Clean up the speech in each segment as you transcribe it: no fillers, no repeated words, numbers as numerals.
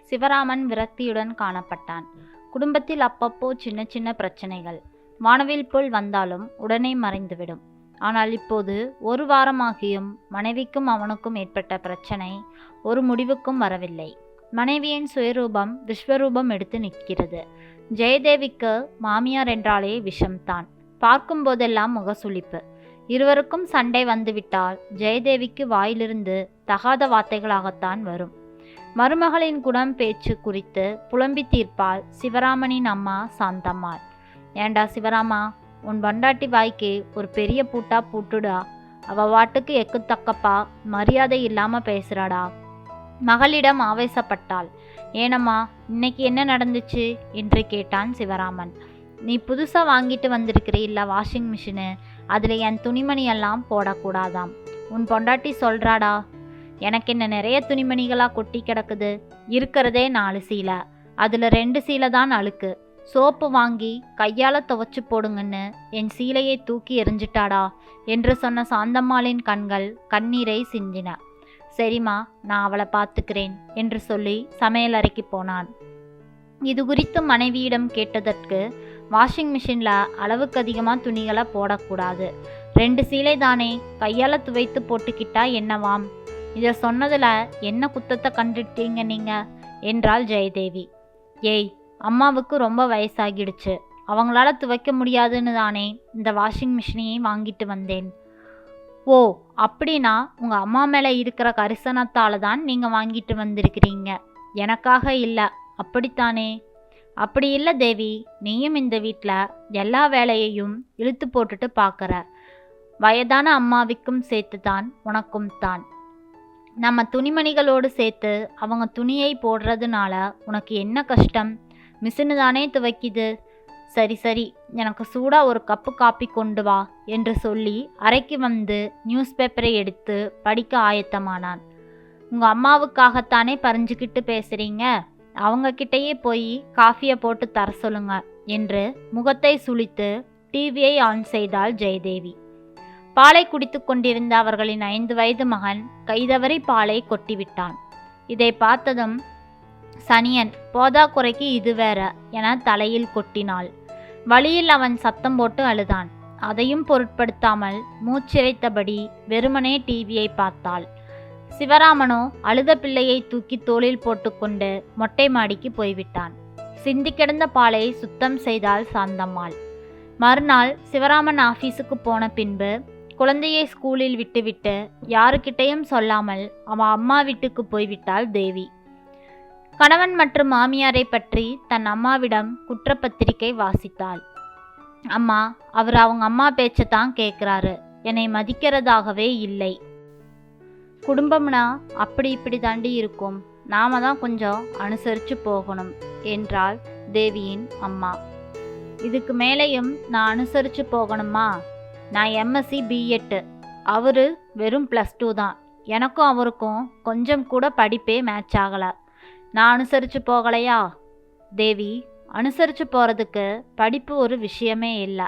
சிவராமன் விரக்தியுடன் காணப்பட்டான். குடும்பத்தில் அப்பப்போ சின்ன சின்ன பிரச்சனைகள் வானவில் போல் வந்தாலும் உடனே மறைந்துவிடும். ஆனால் இப்போது ஒரு வாரமாகியும் மனைவிக்கும் அவனுக்கும் ஏற்பட்ட பிரச்சனை ஒரு முடிவுக்கும் வரவில்லை. மனைவியின் சுயரூபம் விஸ்வரூபம் எடுத்து நிற்கிறது. ஜெயதேவிக்கு மாமியார் என்றாலே விஷம்தான். பார்க்கும் போதெல்லாம் முகசுளிப்பு. இருவருக்கும் சண்டை வந்துவிட்டால் ஜெயதேவிக்கு வாயிலிருந்து தகாத வார்த்தைகளாகத்தான் வரும். மருமகளின் குணம் பேச்சு குறித்து புலம்பி தீர்ப்பாள் சிவராமனின் அம்மா சாந்தம்மாள். ஏண்டா சிவராமா, உன் பண்டாட்டி வாய்க்கு ஒரு பெரிய பூட்டா பூட்டுடா. அவ வாட்டுக்கு எக்கு தக்கப்பா மரியாதை இல்லாம பேசுறாடா. மகளிடம் ஆவேசப்பட்டாள். ஏனம்மா, இன்னைக்கு என்ன நடந்துச்சு என்று கேட்டான் சிவராமன். நீ புதுசா வாங்கிட்டு வந்திருக்கிறீல்ல வாஷிங் மிஷினு, அதுல என் துணிமணியெல்லாம் போடக்கூடாதாம். உன் பொண்டாட்டி சொல்றாடா. எனக்கு என்ன நிறைய துணிமணிகளா கொட்டி கிடக்குது. இருக்கிறதே 4 சீலை, அதுல 2 சீலை தான் அழுக்கு. சோப்பு வாங்கி கையால துவைச்சு போடுங்கன்னு என் சீலையை தூக்கி எறிஞ்சிட்டாடா என்று சொன்ன சாந்தம்மாளின் கண்கள் கண்ணீரை சிந்தின. சரிம்மா, நான் அவளை பார்த்துக்கிறேன் என்று சொல்லி சமையலறைக்கு போனான். இது குறித்து மனைவியிடம் கேட்டதற்கு, வாஷிங் மிஷினில் அளவுக்கு அதிகமாக துணிகளை போடக்கூடாது, 2 சீலை தானே, கையால் துவைத்து போட்டுக்கிட்டா என்னவாம். இதை சொன்னதில் என்ன குத்தத்தை கண்டுட்டீங்க நீங்கள் என்றாள் ஜெயதேவி. ஏய், அம்மாவுக்கு ரொம்ப வயசாகிடுச்சு, அவங்களால துவைக்க முடியாதுன்னு தானே இந்த வாஷிங் மிஷினையே வாங்கிட்டு வந்தேன். ஓ, அப்படின்னா உங்கள் அம்மா மேலே இருக்கிற கரிசனத்தால் தான் நீங்கள் வாங்கிட்டு வந்திருக்கிறீங்க, எனக்காக இல்லை, அப்படித்தானே? அப்படி இல்லை தேவி, நீயும் இந்த வீட்டில் எல்லா வேலையையும் இழுத்து போட்டுட்டு பார்க்குற. வயதான அம்மாவுக்கும் சேர்த்து தான் உனக்கும் தான். நம்ம துணிமணிகளோடு சேர்த்து அவங்க துணியை போடுறதுனால உனக்கு என்ன கஷ்டம்? மிஷினு தானே துவைக்குது. சரி சரி, எனக்கு சூடாக ஒரு கப்பு காப்பி கொண்டு வா என்று சொல்லி அறைக்கு வந்து நியூஸ் பேப்பரை எடுத்து படிக்க ஆயத்தமானான். உங்கள் அம்மாவுக்காகத்தானே பறிஞ்சுக்கிட்டு பேசுகிறீங்க, அவங்கக்கிட்டேயே போய் காஃபியை போட்டு தர சொல்லுங்க என்று முகத்தை சுளித்து டிவியை ஆன் செய்தாள் ஜெயதேவி. பாலை குடித்து கொண்டிருந்த அவர்களின் 5 வயது மகன் கைதவறி பாலை கொட்டிவிட்டான். இதை பார்த்ததும், சனியன் போதா குறைக்கு இது வேற என தலையில் கொட்டினாள். வழியில் அவன் சத்தம் போட்டு அழுதான். அதையும் பொருட்படுத்தாமல் மூச்சிறைத்தபடி வெறுமனே டிவியை பார்த்தாள். சிவராமனோ அழுத பிள்ளையை தூக்கி தோளில் போட்டுக்கொண்டு மொட்டை மாடிக்கு போய்விட்டான். சிந்தி கிடந்த பாலை சுத்தம் செய்தாள் சாந்தம்மாள். மறுநாள் சிவராமன் ஆஃபீஸுக்கு போன பின்பு குழந்தையை ஸ்கூலில் விட்டுவிட்டு யாருக்கிட்டையும் சொல்லாமல் அவன் அம்மா வீட்டுக்கு போய்விட்டாள் தேவி. கணவன் மற்றும் மாமியாரை பற்றி தன் அம்மாவிடம் குற்றப்பத்திரிகை வாசித்தாள். அம்மா, அவர் அவங்க அம்மா பேச்சைத்தான் கேட்குறாரு, என்னை மதிக்கிறதாகவே இல்லை. குடும்பம்னா அப்படி இப்படி தாண்டி இருக்கும், நாம தான் கொஞ்சம் அனுசரித்து போகணும் என்றாள் தேவியின் அம்மா. இதுக்கு மேலேயும் நான் அனுசரித்து போகணுமா? நான் எம்எஸ்சி பிஎட், அவரு வெறும் +2 தான். எனக்கும் அவருக்கும் கொஞ்சம் கூட படிப்பே மேட்ச் ஆகலை. நான் அனுசரித்து போகலையா? தேவி, அனுசரித்து போகிறதுக்கு படிப்பு ஒரு விஷயமே இல்லை.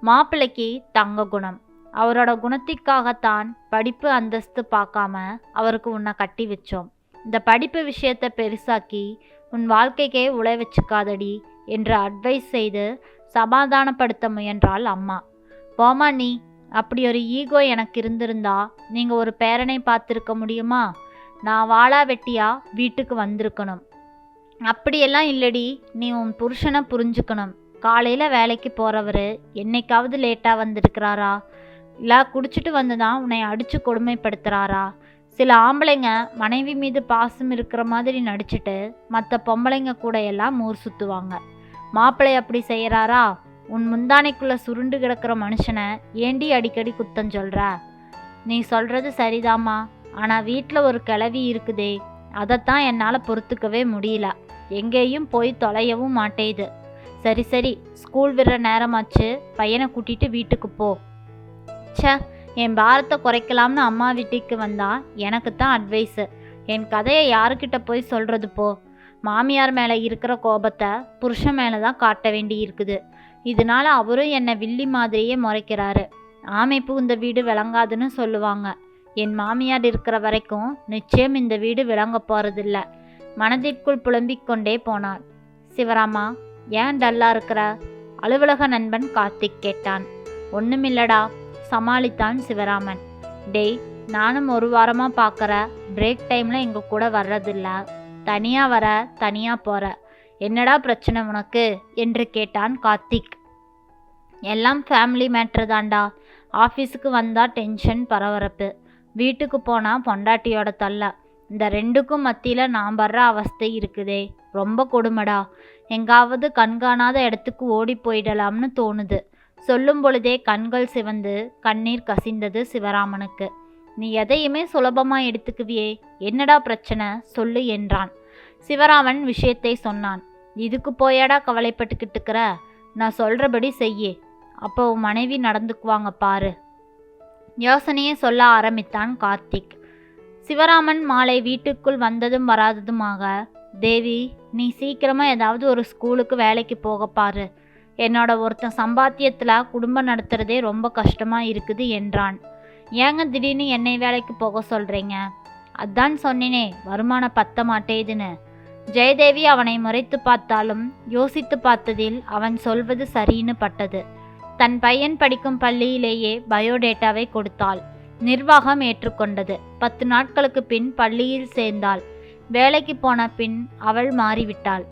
மாப்பிள்ளைக்கு தங்க குணம், அவரோட குணத்திற்காகத்தான் படிப்பு அந்தஸ்து பார்க்காம அவருக்கு உன்னை கட்டி வச்சோம். இந்த படிப்பு விஷயத்தை பெருசாக்கி உன் வாழ்க்கைக்கே உழை வச்சுக்காதடி என்று அட்வைஸ் செய்து சமாதானப்படுத்த முயன்றாள் அம்மா. போமா நீ, அப்படி ஒரு ஈகோ எனக்கு இருந்திருந்தா நீங்கள் ஒரு பேரனை பார்த்துருக்க முடியுமா? நான் வாளா வெட்டியா வீட்டுக்கு வந்திருக்கணும். அப்படியெல்லாம் இல்லடி, நீ உன் புருஷனை புரிஞ்சுக்கணும். காலையில் வேலைக்கு போகிறவர் என்னைக்காவது லேட்டாக வந்திருக்கிறாரா? இல்லை குடிச்சிட்டு வந்து தான் உன்னை அடித்து கொடுமைப்படுத்துகிறாரா? சில ஆம்பளைங்க மனைவி மீது பாசம் இருக்கிற மாதிரி நடிச்சுட்டு மற்ற பொம்பளைங்க கூட எல்லாம் ஊர் சுற்றுவாங்க. மாப்பிள்ளை அப்படி செய்கிறாரா? உன் முந்தானைக்குள்ளே சுருண்டு கிடக்கிற மனுஷனை ஏண்டி அடிக்கடி குத்தம் சொல்கிற? நீ சொல்கிறது சரிதாம்மா, ஆனால் வீட்டில் ஒரு கிழவி இருக்குதே, அதைத்தான் என்னால் பொறுத்துக்கவே முடியல. எங்கேயும் போய் தொலையவும் மாட்டேது. சரி சரி, ஸ்கூல் விடுற நேரமாச்சு, பையனை கூட்டிகிட்டு வீட்டுக்கு போ. ச்சே, என் பாரத்தை குறைக்கலாம்னு அம்மா வீட்டுக்கு வந்தா எனக்கு தான் அட்வைஸு. என் கதையை யாருக்கிட்ட போய் சொல்கிறது போ. மாமியார் மேலே இருக்கிற கோபத்தை புருஷன் மேலே தான் காட்ட வேண்டி இருக்குது. இதனால அவரும் என்னை வில்லி மாதிரியே முறைக்கிறாரு. ஆமை புகுந்த வீடு விளங்காதுன்னு சொல்லுவாங்க. என் மாமியார் இருக்கிற வரைக்கும் நிச்சயம் இந்த வீடு விளங்க போகிறதில்ல. மனதிற்குள் புலம்பிக் கொண்டே போனாள். சிவராமா, ஏன் டல்லா இருக்கிற? அலுவலக நண்பன் கார்த்திக் கேட்டான். ஒண்ணுமில்லடா, சமாளித்தான் சிவராமன். டேய், நானும் ஒரு வாரமா பார்க்குற, பிரேக் டைம்ல எங்க கூட வர்றதில்ல. தனியா வர, தனியா போற. என்னடா பிரச்சனை உனக்கு என்று கேட்டான் கார்த்திக். எல்லாம் ஃபேமிலி மேட்ரு தான்டா. ஆஃபீஸுக்கு வந்தா டென்ஷன், பரபரப்பு. வீட்டுக்கு போனா பொண்டாட்டியோட தொல்லை. இந்த ரெண்டுக்கும் மத்தியில் நான் படுற அவஸ்தை இருக்குதே, ரொம்ப கொடுமடா. எங்காவது கண்காணாத இடத்துக்கு ஓடி போயிடலாம்னு தோணுது. சொல்லும் பொழுதே கண்கள் சிவந்து கண்ணீர் கசிந்தது சிவராமனுக்கு. நீ எதையுமே சுலபமாக எடுத்துக்குவியே, என்னடா பிரச்சனை சொல்லு என்றான். சிவராமன் விஷயத்தை சொன்னான். இதுக்கு போயாடா கவலைப்பட்டுக்கிட்டு இருக்கிற? நான் சொல்கிறபடி செய்யே, அப்போ உன் மனைவி நடந்துக்குவாங்க பாரு. யோசனையை சொல்ல ஆரம்பித்தான் கார்த்திக். சிவராமன் மாலை வீட்டுக்குள் வந்ததும் வராததுமாக, தேவி, நீ சீக்கிரமாக ஏதாவது ஒரு ஸ்கூலுக்கு வேலைக்கு போக பாரு. என்னோட ஒருத்தன் சம்பாத்தியத்தில் குடும்பம் நடத்துகிறதே ரொம்ப கஷ்டமாக இருக்குது என்றான். ஏங்க திடீர்னு என்னை வேலைக்கு போக சொல்கிறீங்க? அதான் சொன்னேனே, வருமானம் பத்த மாட்டேதுன்னு. ஜெயதேவி அவனை முறைத்து பார்த்தாலும் யோசித்து பார்த்ததில் அவன் சொல்வது சரின்னு பட்டது. தன் பையன் படிக்கும் பள்ளியிலேயே பயோடேட்டாவை கொடுத்தாள். நிர்வாகம் ஏற்றுக்கொண்டது. 10 நாட்களுக்கு பின் பள்ளியில் சேர்ந்தாள். வேலைக்கு போன பின் அவள் மாறிவிட்டாள்.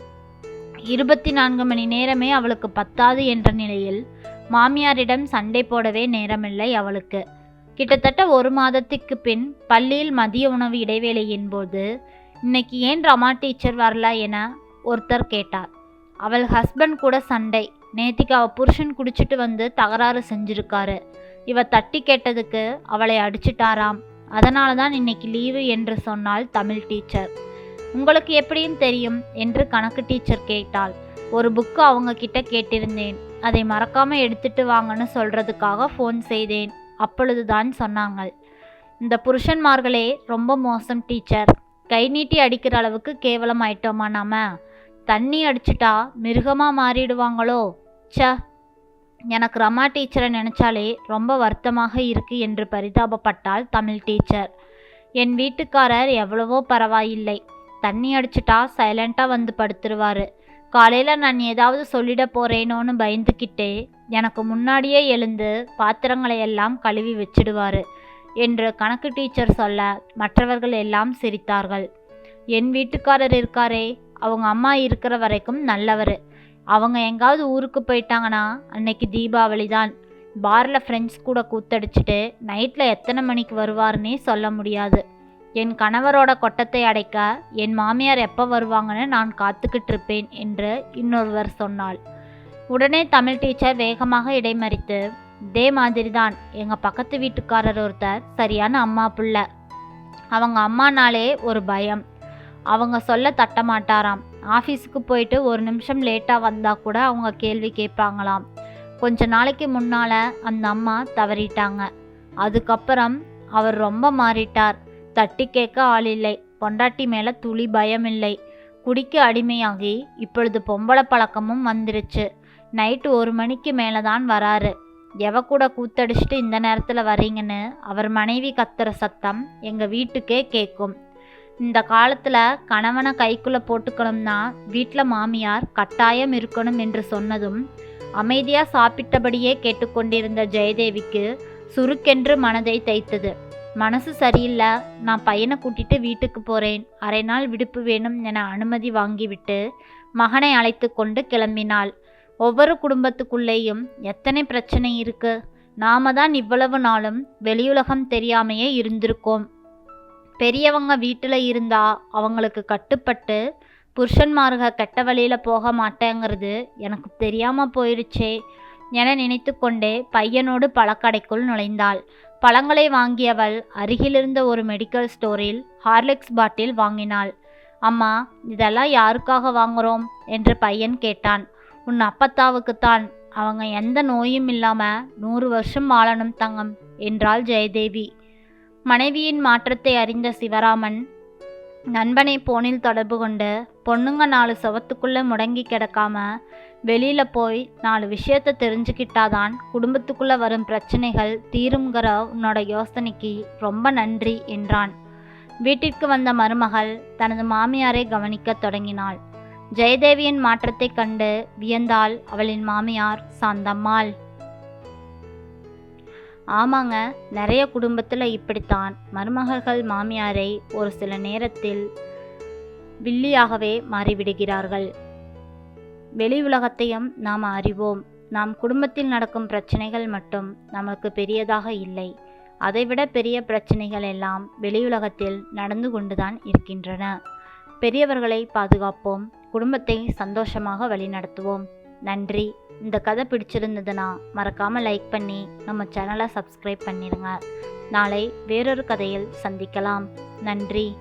24 மணி நேரமே அவளுக்கு பத்தாது என்ற நிலையில் மாமியாரிடம் சண்டை போடவே நேரமில்லை அவளுக்கு. கிட்டத்தட்ட 1 மாதத்துக்கு பின் பள்ளியில் மதிய உணவு இடைவேளையின் போது, இன்னைக்கு ஏன் ரமா டீச்சர் வரல என ஒருத்தர் கேட்டார். அவள் ஹஸ்பண்ட் கூட சண்டை. நேத்திக்கு அவள் புருஷன் குடிச்சிட்டு வந்து தகராறு செஞ்சிருக்காரு. இவ தட்டி கேட்டதுக்கு அவளை அடிச்சிட்டாராம். அதனால தான் இன்னைக்கு லீவு என்று சொன்னாள் தமிழ் டீச்சர். உங்களுக்கு எப்படியும் தெரியும் என்று கணக்கு டீச்சர் கேட்டாள். ஒரு புக்கு அவங்க கிட்ட கேட்டிருந்தேன், அதை மறக்காம எடுத்துட்டு வாங்கன்னு சொல்றதுக்காக ஃபோன் செய்தேன். அப்பொழுதுதான் சொன்னாங்க. இந்த புருஷன்மார்களே ரொம்ப மோசம் டீச்சர். கை நீட்டி அடிக்கிற அளவுக்கு கேவலம் ஆயிட்டோமா நாம? தண்ணி அடிச்சிட்டா மிருகமாக மாறிடுவாங்களோ? ச, எனக்கு ரமா டீச்சரை நினச்சாலே ரொம்ப வருத்தமாக இருக்கு என்று பரிதாபப்பட்டாள் தமிழ் டீச்சர். என் வீட்டுக்காரர் எவ்வளவோ பரவாயில்லை. தண்ணி அடிச்சிட்டா சைலண்ட்டாக வந்து படுத்துருவாரு. காலையில் நான் ஏதாவது சொல்லிட போகிறேனோன்னு பயந்துக்கிட்டே எனக்கு முன்னாடியே எழுந்து பாத்திரங்களை எல்லாம் கழுவி வச்சிடுவார் என்று கணக்கு டீச்சர் சொல்ல மற்றவர்கள் எல்லாம் சிரித்தார்கள். என் வீட்டுக்காரர் இருக்காரே, அவங்க அம்மா இருக்கிற வரைக்கும் நல்லவர். அவங்க எங்காவது ஊருக்கு போயிட்டாங்கன்னா அன்னைக்கு தீபாவளி தான். பாரில் ஃப்ரெண்ட்ஸ் கூட கூத்தடிச்சிட்டு நைட்டில் எத்தனை மணிக்கு வருவார்னே சொல்ல முடியாது. என் கணவரோட கொட்டத்தை அடைக்க என் மாமியார் எப்போ வருவாங்கன்னு நான் காத்துக்கிட்டு இருப்பேன் என்று இன்னொருவர் சொன்னாள். உடனே தமிழ் டீச்சர் வேகமாக இடைமறித்து, இதே மாதிரி தான் எங்கள் பக்கத்து வீட்டுக்காரர் ஒருத்தர் சரியான அம்மா புள்ள. அவங்க அம்மானாலே ஒரு பயம். அவங்க சொல்ல தட்ட மாட்டாராம். ஆஃபீஸுக்கு போயிட்டு 1 நிமிஷம் லேட்டாக வந்தால் கூட அவங்க கேள்வி கேட்பாங்களாம். கொஞ்ச நாளைக்கு முன்னால் அந்த அம்மா தவறிட்டாங்க. அதுக்கப்புறம் அவர் ரொம்ப மாறிட்டார். தட்டி கேட்க ஆள் இல்லை. பொண்டாட்டி மேலே துளி பயம் இல்லை. குடிக்க அடிமையாகி இப்பொழுது பொம்பளை பழக்கமும் வந்துருச்சு. நைட்டு 1 மணிக்கு மேலே தான் வராரு. எவ கூட கூத்தடிச்சிட்டு இந்த நேரத்தில் வரீங்கன்னு அவர் மனைவி கத்துற சத்தம் எங்கள் வீட்டுக்கே கேட்கும். இந்த காலத்தில் கணவனை கைக்குள்ளே போட்டுக்கணும்னா வீட்டில் மாமியார் கட்டாயம் இருக்கணும் என்று சொன்னதும் அமைதியாக சாப்பிட்டபடியே கேட்டுக்கொண்டிருந்த ஜெயதேவிக்கு சுருக்கென்று மனதை தைத்தது. மனசு சரியில்லை, நான் பையனை கூட்டிட்டு வீட்டுக்கு போகிறேன், அரை நாள் விடுப்பு வேணும் என அனுமதி வாங்கிவிட்டு மகனை அழைத்து கொண்டு கிளம்பினாள். ஒவ்வொரு குடும்பத்துக்குள்ளேயும் எத்தனை பிரச்சனை இருக்கு. நாம தான் இவ்வளவு நாளும் வெளியுலகம் தெரியாமையே இருந்திருக்கோம். பெரியவங்க வீட்டில் இருந்தா அவங்களுக்கு கட்டுப்பட்டு புருஷன்மார்க கெட்ட வழியில் போக மாட்டேங்கிறது எனக்கு தெரியாமல் போயிருச்சே என நினைத்து கொண்டே பையனோடு பழக்கடைக்குள் நுழைந்தாள். பழங்களை வாங்கியவள் அருகிலிருந்த ஒரு மெடிக்கல் ஸ்டோரில் ஹார்லிக்ஸ் பாட்டில் வாங்கினாள். அம்மா, இதெல்லாம் யாருக்காக வாங்குறோம் என்று பையன் கேட்டான். உன் அப்பத்தாவுக்குத்தான். அவங்க எந்த நோயும் இல்லாமல் 100 வருஷம் வாழணும் தங்கம் என்றாள் ஜெயதேவி. மனைவியின் மாற்றத்தை அறிந்த சிவராமன் நண்பனை போனில் தொடர்பு கொண்டு, பொண்ணுங்க 4 சுவத்துக்குள்ளே முடங்கி கிடக்காம வெளியில் போய் 4 விஷயத்தை தெரிஞ்சுக்கிட்டாதான் குடும்பத்துக்குள்ளே வரும் பிரச்சனைகள் தீருங்கிற உன்னோட யோசனைக்கு ரொம்ப நன்றி என்றான். வீட்டிற்கு வந்த மருமகள் தனது மாமியாரை கவனிக்கத் தொடங்கினாள். ஜெயதேவியின் மாற்றத்தைக் கண்டு வியந்தாள் அவளின் மாமியார் சாந்தம்மாள். ஆமாங்க, நிறைய குடும்பத்தில் இப்படித்தான். மருமகள்கள் மாமியாரை ஒரு சில நேரத்தில் வில்லியாகவே மாறிவிடுகிறார்கள். வெளி உலகத்தையும் நாம் அறிவோம். நாம் குடும்பத்தில் நடக்கும் பிரச்சனைகள் மட்டும் நமக்கு பெரியதாக இல்லை. அதைவிட பெரிய பிரச்சனைகள் எல்லாம் வெளியுலகத்தில் நடந்து கொண்டுதான் இருக்கின்றன. பெரியவர்களை பாதுகாப்போம், குடும்பத்தை சந்தோஷமாக வழிநடத்துவோம். நன்றி. இந்த கதை பிடிச்சிருந்ததுன்னா மறக்காமல் லைக் பண்ணி நம்ம சேனலை சப்ஸ்கிரைப் பண்ணிடுங்க. நாளை வேறொரு கதையில் சந்திக்கலாம். நன்றி.